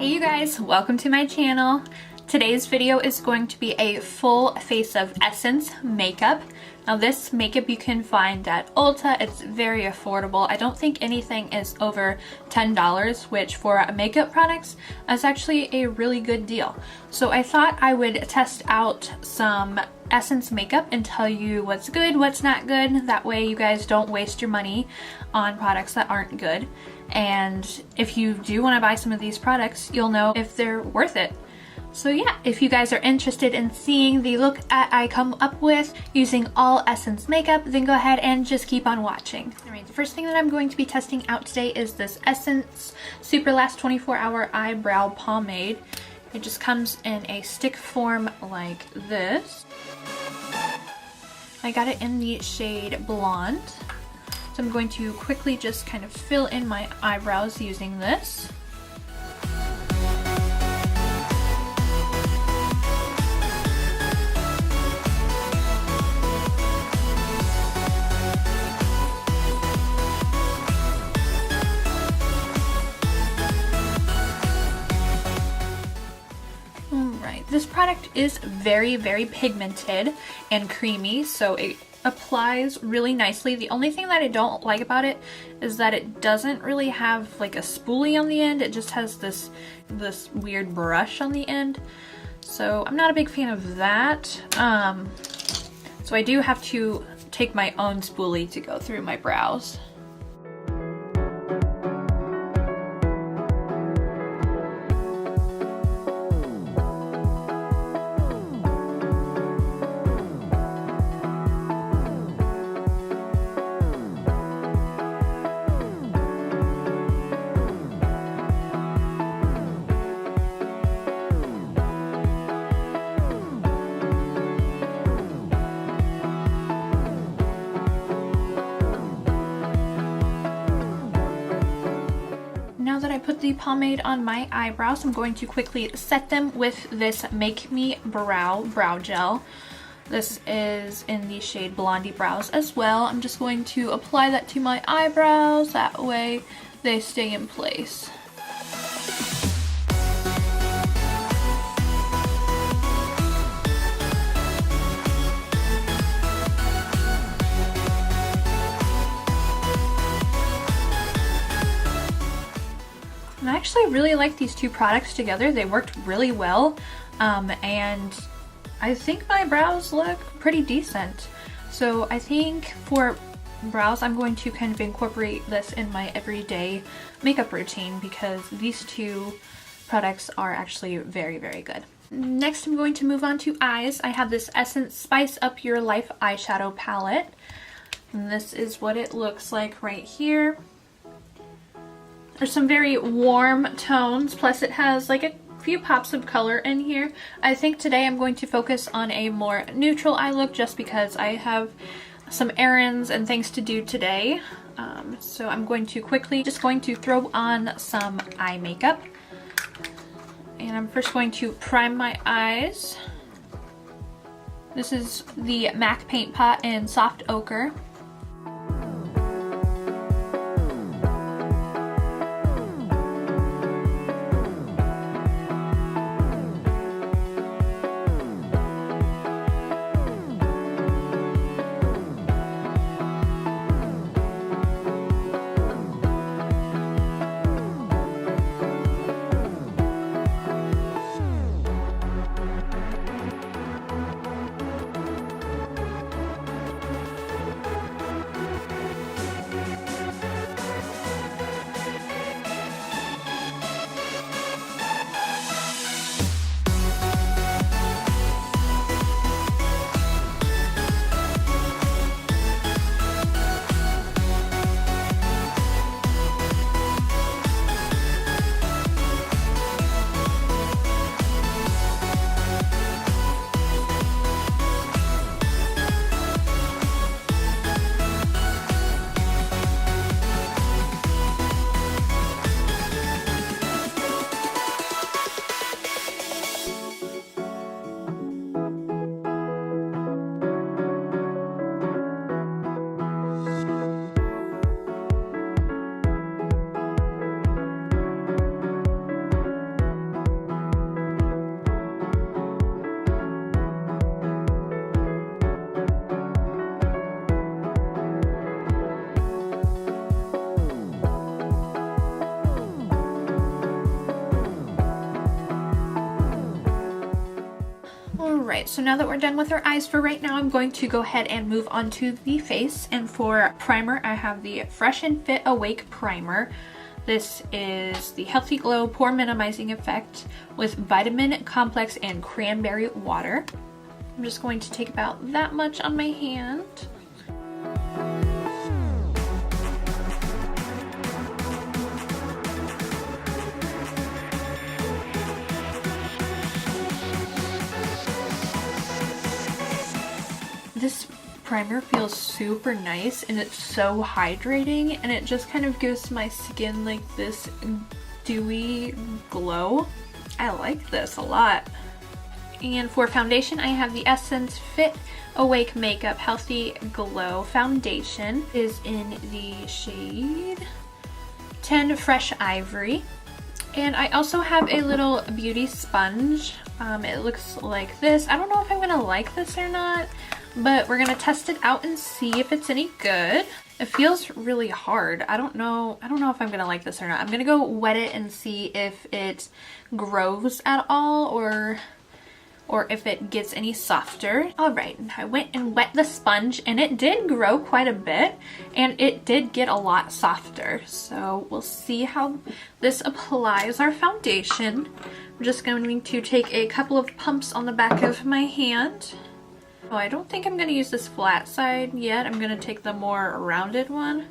Hey you guys, welcome to my channel. Today's video is going to be a full face of Essence makeup. Now this makeup you can find at Ulta. It's very affordable. I don't think anything is over $10, which for makeup products is actually a really good deal. So I thought I would test out some Essence makeup and tell you what's good, what's not good. That way you guys don't waste your money on products that aren't good. And if you do want to buy some of these products, you'll know if they're worth it. So yeah, if you guys are interested in seeing the look I come up with using all Essence makeup, then go ahead and just keep on watching. Alright, the first thing that I'm going to be testing out today is this Essence Superlast 24-Hour Eyebrow Pomade. It just comes in a stick form like this. I got it in the shade Blonde. So I'm going to quickly just kind of fill in my eyebrows using this. Alright, this product is very, very pigmented and creamy, so it applies really nicely. The only thing that I don't like about it is that it doesn't really have like a spoolie on the end. It just has this weird brush on the end. So I'm not a big fan of that. So I do have to take my own spoolie to go through my brows. Now that I put the pomade on my eyebrows, I'm going to quickly set them with this Make Me Brow Gel. This is in the shade Blondie Brows as well. I'm just going to apply that to my eyebrows, that way they stay in place. And I actually really like these two products together. They worked really well, and I think my brows look pretty decent. So I think for brows, I'm going to kind of incorporate this in my everyday makeup routine because these two products are actually very, very good. Next, I'm going to move on to eyes. I have this Essence Spice Up Your Life eyeshadow palette. And this is what it looks like right here. There's some very warm tones, plus it has like a few pops of color in here. I think today I'm going to focus on a more neutral eye look just because I have some errands and things to do today. So I'm going to quickly just going to throw on some eye makeup. And I'm first going to prime my eyes. This is the MAC Paint Pot in Soft Ochre. Alright, so now that we're done with our eyes for right now, I'm going to go ahead and move on to the face. And for primer, I have the Fresh and Fit Awake Primer. This is the Healthy Glow Pore Minimizing Effect with Vitamin Complex and Cranberry Water. I'm just going to take about that much on my hand. This primer feels super nice and it's so hydrating, and it just kind of gives my skin like this dewy glow. I like this a lot. And for foundation, I have the Essence Fit Awake Makeup Healthy Glow Foundation. It is in the shade 10 Fresh Ivory. And I also have a little beauty sponge. It looks like this. I don't know if I'm gonna like this or not, but we're gonna test it out and see if it's any good. It feels really hard. I don't know if I'm gonna like this or not. I'm gonna go wet it and see if it grows at all or if it gets any softer. Alright, I went and wet the sponge and it did grow quite a bit and it did get a lot softer. So we'll see how this applies our foundation. I'm just going to take a couple of pumps on the back of my hand. Oh, I don't think I'm going to use this flat side yet. I'm going to take the more rounded one.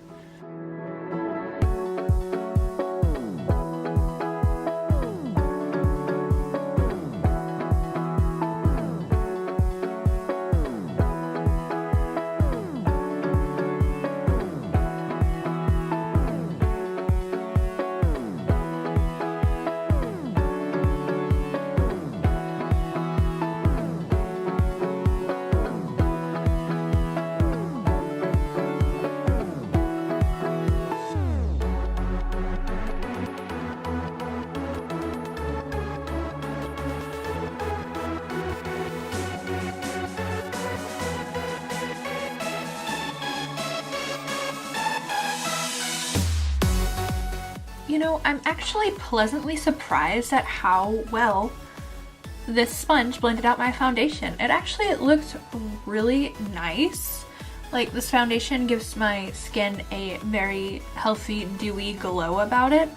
You know, I'm actually pleasantly surprised at how well this sponge blended out my foundation. It actually looked really nice. Like, this foundation gives my skin a very healthy, dewy glow about it.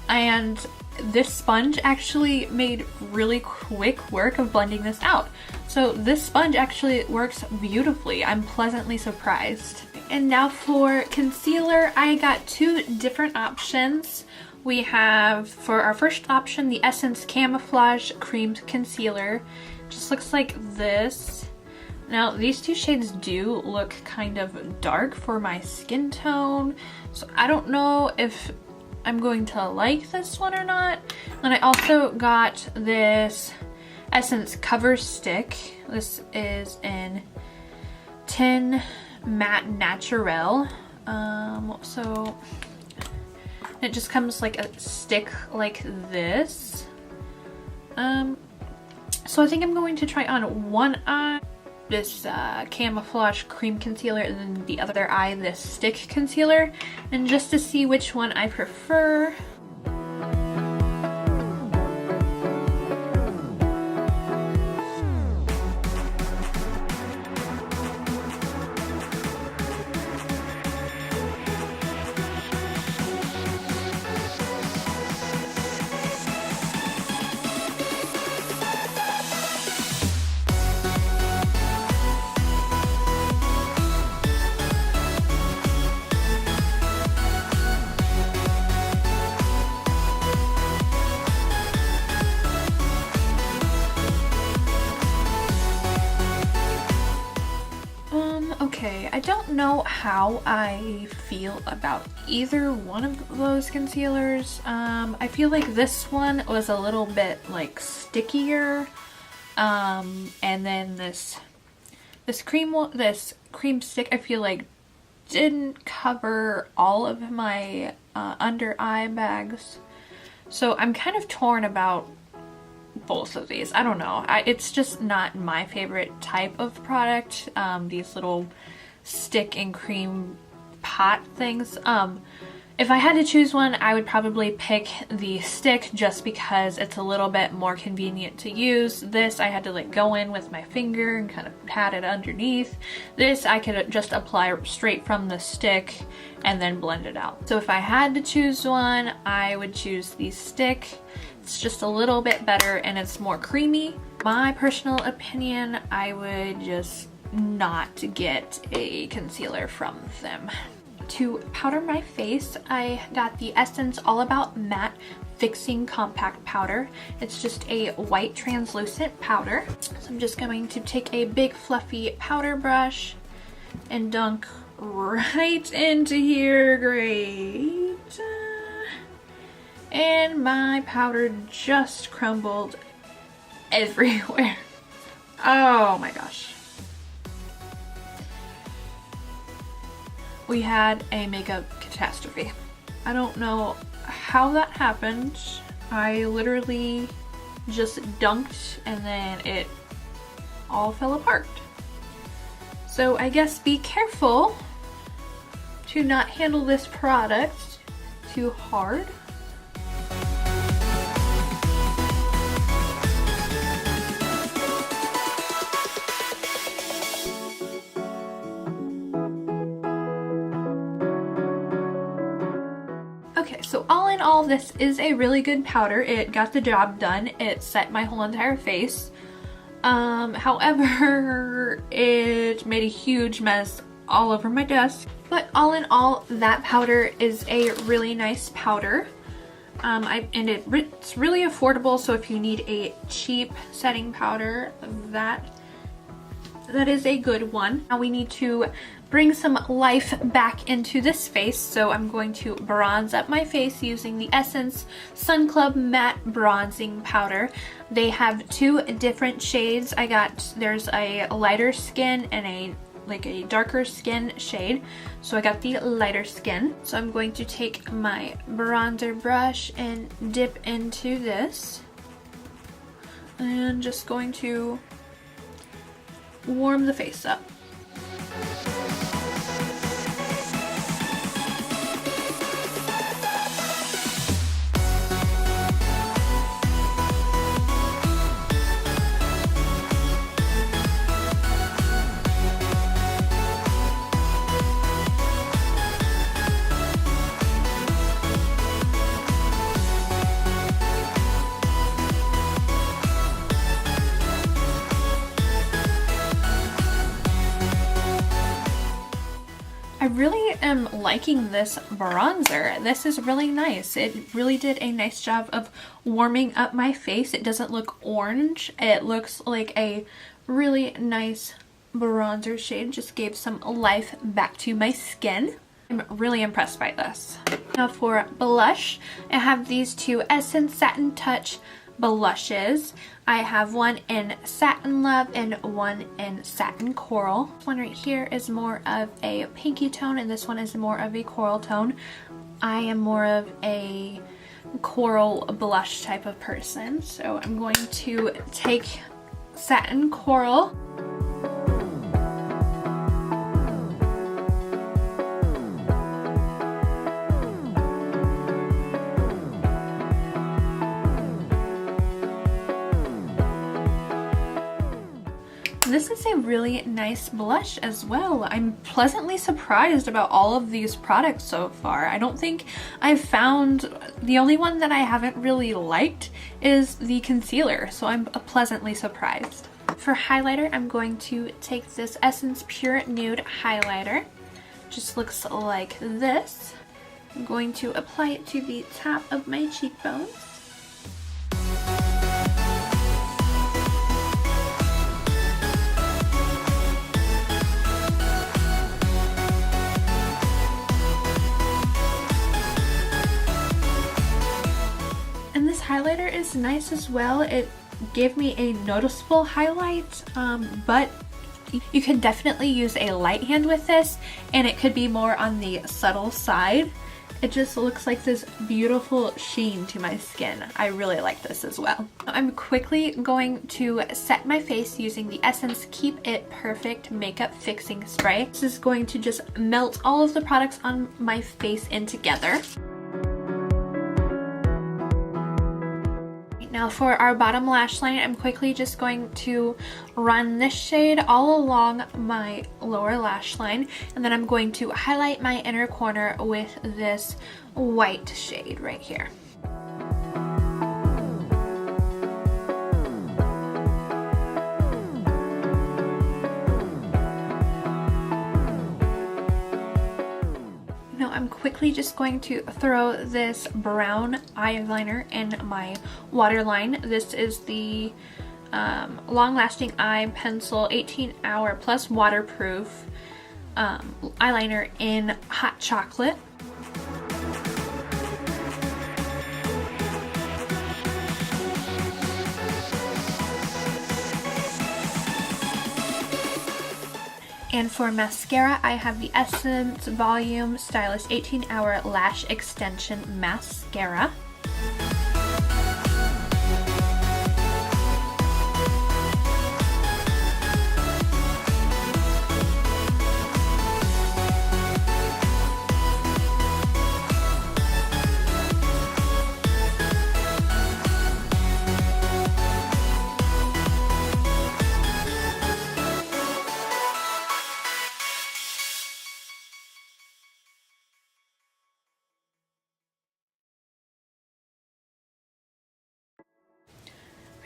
And this sponge actually made really quick work of blending this out. So this sponge actually works beautifully. I'm pleasantly surprised. And now for concealer, I got two different options. We have, for our first option, the Essence Camouflage Cream Concealer. Just looks like this. Now, these two shades do look kind of dark for my skin tone, so I don't know if I'm going to like this one or not. Then I also got this Essence Coverstick. This is in 10 Matte Naturelle. So it just comes like a stick like this. So I think I'm going to try on one eye this Camouflage Cream Concealer and then the other eye this stick concealer, and just to see which one I prefer. Okay, I don't know how I feel about either one of those concealers. I feel like this one was a little bit like stickier, and then this cream stick I feel like didn't cover all of my under eye bags. So I'm kind of torn about both of these. I don't know. It's just not my favorite type of product. These little stick and cream pot things. If I had to choose one, I would probably pick the stick just because it's a little bit more convenient to use. This I had to like go in with my finger and kind of pat it underneath. This I could just apply straight from the stick and then blend it out. So if I had to choose one, I would choose the stick. It's just a little bit better and it's more creamy. My personal opinion, I would just not get a concealer from them. To powder my face, I got the Essence All About Matte Fixing Compact Powder. It's just a white translucent powder. So I'm just going to take a big fluffy powder brush and dunk right into here. Great. And my powder just crumbled everywhere. Oh my gosh. We had a makeup catastrophe. I don't know how that happened. I literally just dunked and then it all fell apart. So I guess be careful to not handle this product too hard. Okay, so all in all, this is a really good powder. It got the job done. It set my whole entire face. However, it made a huge mess all over my desk. But all in all, that powder is a really nice powder. It's really affordable, so if you need a cheap setting powder, that is a good one. Now we need to bring some life back into this face, so I'm going to bronze up my face using the Essence Sun Club Matte Bronzing Powder. They have two different shades. There's a lighter skin and a darker skin shade, so I got the lighter skin. So I'm going to take my bronzer brush and dip into this and just going to warm the face up. I really am liking this bronzer. This is really nice. It really did a nice job of warming up my face. It doesn't look orange. It looks like a really nice bronzer shade. Just gave some life back to my skin. I'm really impressed by this. Now for blush, I have these two Essence Satin Touch blushes. I have one in Satin Love and one in Satin Coral. This one right here is more of a pinky tone and this one is more of a coral tone. I am more of a coral blush type of person, so I'm going to take Satin Coral. This is a really nice blush as well. I'm pleasantly surprised about all of these products so far. I don't think I've found, the only one that I haven't really liked is the concealer, so I'm pleasantly surprised. For highlighter, I'm going to take this Essence Pure Nude highlighter. Just looks like this. I'm going to apply it to the top of my cheekbones. Highlighter is nice as well. It gave me a noticeable highlight, but you can definitely use a light hand with this and it could be more on the subtle side It just looks like this beautiful sheen to my skin. I really like this as well. I'm quickly going to set my face using the Essence Keep It Perfect Makeup Fixing Spray. This is going to just melt all of the products on my face in together. Now for our bottom lash line, I'm quickly just going to run this shade all along my lower lash line, and then I'm going to highlight my inner corner with this white shade right here. I'm quickly just going to throw this brown eyeliner in my waterline. This is the Long Lasting Eye Pencil 18-hour plus waterproof eyeliner in Hot Chocolate. And for mascara, I have the Essence Volume Stylist 18-hour Lash Extension Mascara.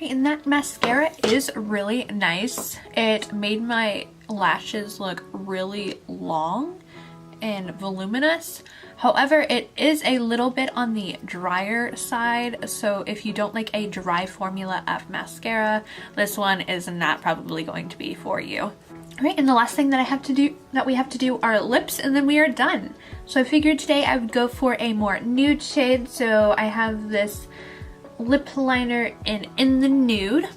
And that mascara is really nice. It made my lashes look really long and voluminous. However, it is a little bit on the drier side, so if you don't like a dry formula of mascara, this one is not probably going to be for you. Alright, and the last thing that we have to do are lips, and then we are done. So I figured today I would go for a more nude shade, so I have this lip liner in the Nude.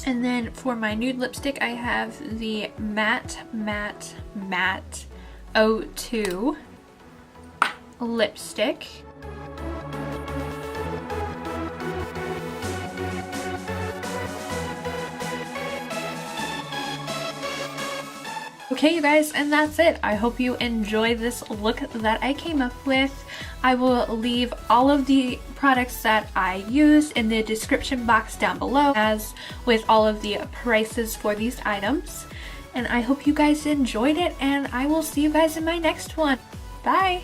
And then for my nude lipstick, I have the Matte 02 lipstick. Okay, you guys, and that's it. I hope you enjoy this look that I came up with. I will leave all of the products that I use in the description box down below, as with all of the prices for these items. And I hope you guys enjoyed it, and I will see you guys in my next one. Bye!